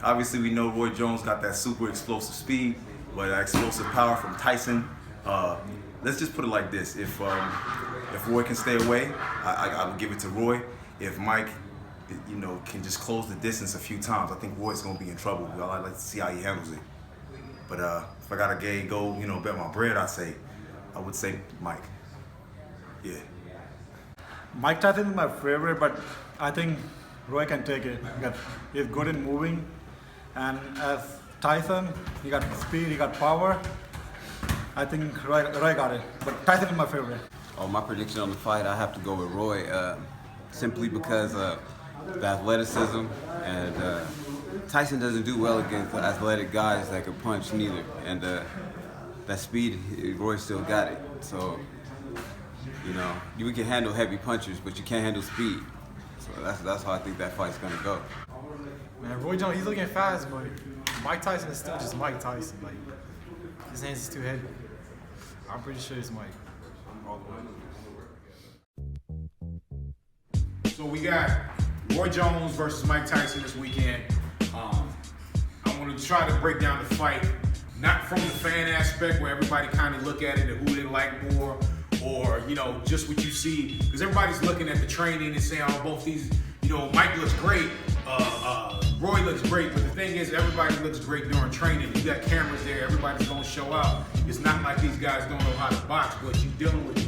Obviously, we know Roy Jones got that super explosive speed, but that explosive power from Tyson. Let's just put it like this: if Roy can stay away, I would give it to Roy. If Mike, can just close the distance a few times, I think Roy's gonna be in trouble. I'd like to see how he handles it. But if I gotta bet my bread, I would say Mike. Yeah. Mike Tyson is my favorite, but I think Roy can take it. He's good in moving, and as Tyson, he got speed, he got power. I think Roy got it, but Tyson is my favorite. Oh, my prediction on the fight, I have to go with Roy, simply because of the athleticism, and Tyson doesn't do well against athletic guys that can punch neither, and that speed, Roy still got it. So, you can handle heavy punchers, but you can't handle speed. So that's how I think that fight's gonna go. Man, Roy Jones, he's looking fast, but Mike Tyson is still just Mike Tyson. Like, his hands is too heavy. I'm pretty sure it's Mike. All the way. So we got Roy Jones versus Mike Tyson this weekend. I want to try to break down the fight, not from the fan aspect where everybody kind of look at it and who they like more, or just what you see, because everybody's looking at the training and saying, oh, both these, Mike looks great, Roy looks great, but the thing is, everybody looks great during training. You got cameras there, everybody's gonna show out. It's not like these guys don't know how to box, but you're dealing with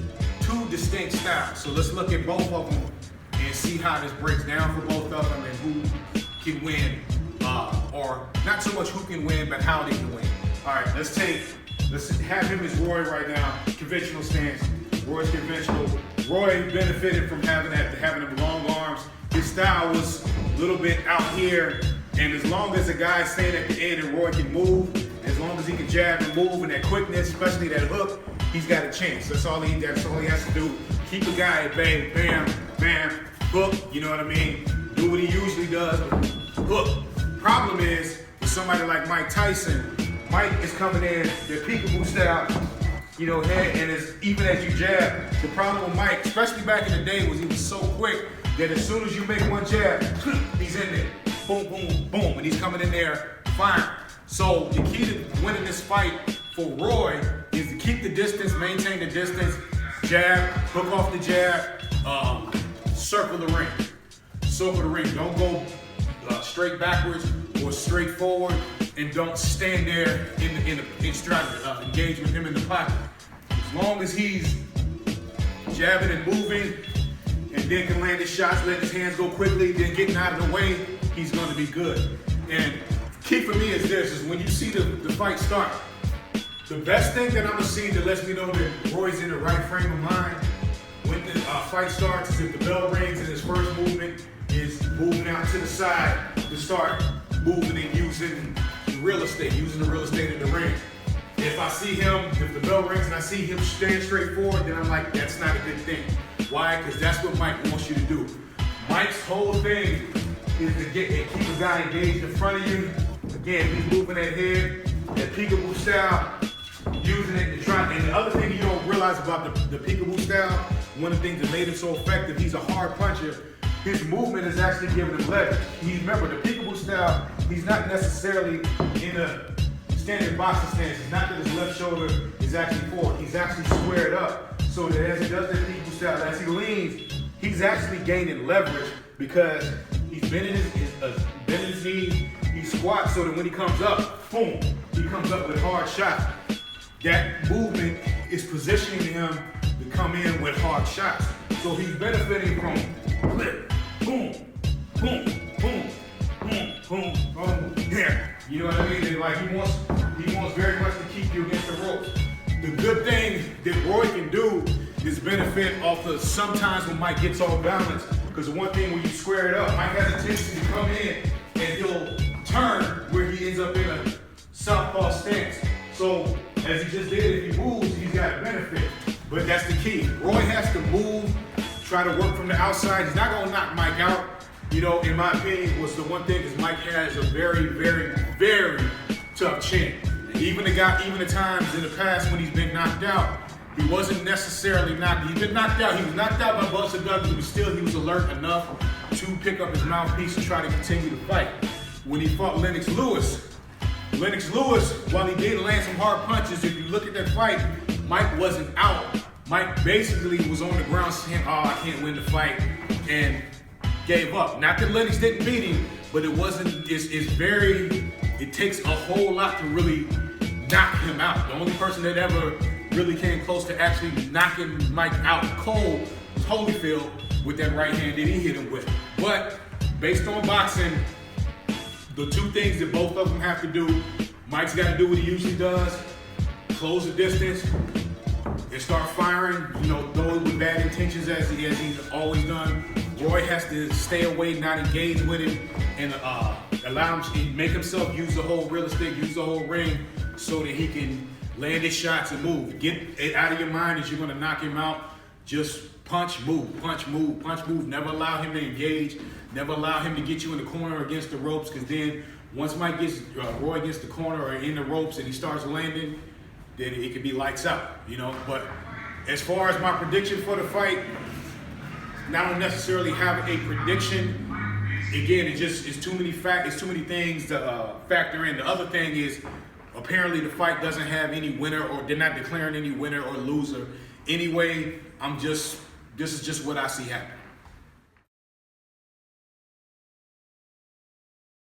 two distinct styles. So let's look at both of them and see how this breaks down for both of them and who can win, or not so much who can win, but how they can win. All right, let's have him as Roy right now, conventional stance. Roy's conventional. Roy benefited from having them long arms. His style was a little bit out here, and as long as the guy's staying at the end and Roy can move, as long as he can jab and move and that quickness, especially that hook, he's got a chance. That's all he has to do. Keep the guy at bay, bam, bam, hook, you know what I mean? Do what he usually does, hook. Problem is, with somebody like Mike Tyson, Mike is coming in, their peekaboo style, and even as you jab, the problem with Mike, especially back in the day, was he was so quick that as soon as you make one jab, he's in there. Boom, boom, boom, and he's coming in there firing. So the key to winning this fight for Roy is to keep the distance, maintain the distance, jab, hook off the jab, circle the ring. Circle the ring. Don't go straight backwards or straight forward, and don't stand there and try to engage with him in the pocket. As long as he's jabbing and moving, and then can land his shots, letting his hands go quickly, then getting out of the way, he's going to be good. And key for me is this, is when you see the fight start, the best thing that I'm going to see that lets me know that Roy's in the right frame of mind when the fight starts is if the bell rings and his first movement is moving out to the side to start moving and using the real estate in the ring. If the bell rings and I see him stand straight forward, then I'm like, that's not a good thing. Why? Because that's what Mike wants you to do. Mike's whole thing is to keep a guy engaged in front of you. Again, he's moving that head, that peekaboo style, using it to try. And the other thing you don't realize about the peekaboo style, one of the things that made him so effective, he's a hard puncher. His movement is actually giving him leverage. Remember, the peekaboo style, he's not necessarily in a standing boxing stance. It's not that his left shoulder is actually forward. He's actually squared up. So that as he does that peekaboo style, as he leans, he's actually gaining leverage because he's bending his knees, he squats so that when he comes up, boom, he comes up with a hard shot. That movement is positioning him to come in with hard shots. So he's benefiting from flip, boom, boom, boom, boom, boom, boom, yeah. You know what I mean? And like he wants very much to keep you against the ropes. The good thing that Roy can do is benefit off of sometimes when Mike gets off balance. Because the one thing when you square it up, Mike has a tendency to come in and he'll turn where he ends up in a southpaw stance. So as he just did, if he moves, he's got a benefit. But that's the key. Roy has to move, try to work from the outside. He's not gonna knock Mike out. In my opinion, was the one thing is Mike has a very, very, very tough chin. Even the times in the past when he's been knocked out, he wasn't necessarily knocked. He's been knocked out. He was knocked out by Buster Douglas, but still he was alert enough to pick up his mouthpiece and try to continue to fight. when he fought Lennox Lewis. Lennox Lewis, while he did land some hard punches, if you look at that fight, Mike wasn't out. Mike basically was on the ground saying, oh, I can't win the fight, and gave up. Not that Lennox didn't beat him, but it takes a whole lot to really knock him out. The only person that ever really came close to actually knocking Mike out cold was Holyfield with that right hand that he hit him with. But based on boxing, the two things that both of them have to do, Mike's got to do what he usually does, close the distance, and start firing, throw it with bad intentions as he's always done. Roy has to stay away, not engage with him, and allow him, make himself use the whole real estate, use the whole ring, so that he can land his shots and move. Get it out of your mind that you're going to knock him out. Just punch, move, punch, move, punch, move. Never allow him to engage. Never allow him to get you in the corner or against the ropes, because then once Mike gets Roy against the corner or in the ropes and he starts landing, then it could be lights out, But as far as my prediction for the fight, I don't necessarily have a prediction. Again, it's too many things to factor in. The other thing is, apparently the fight doesn't have any winner, or they're not declaring any winner or loser. Anyway, this is just what I see happen.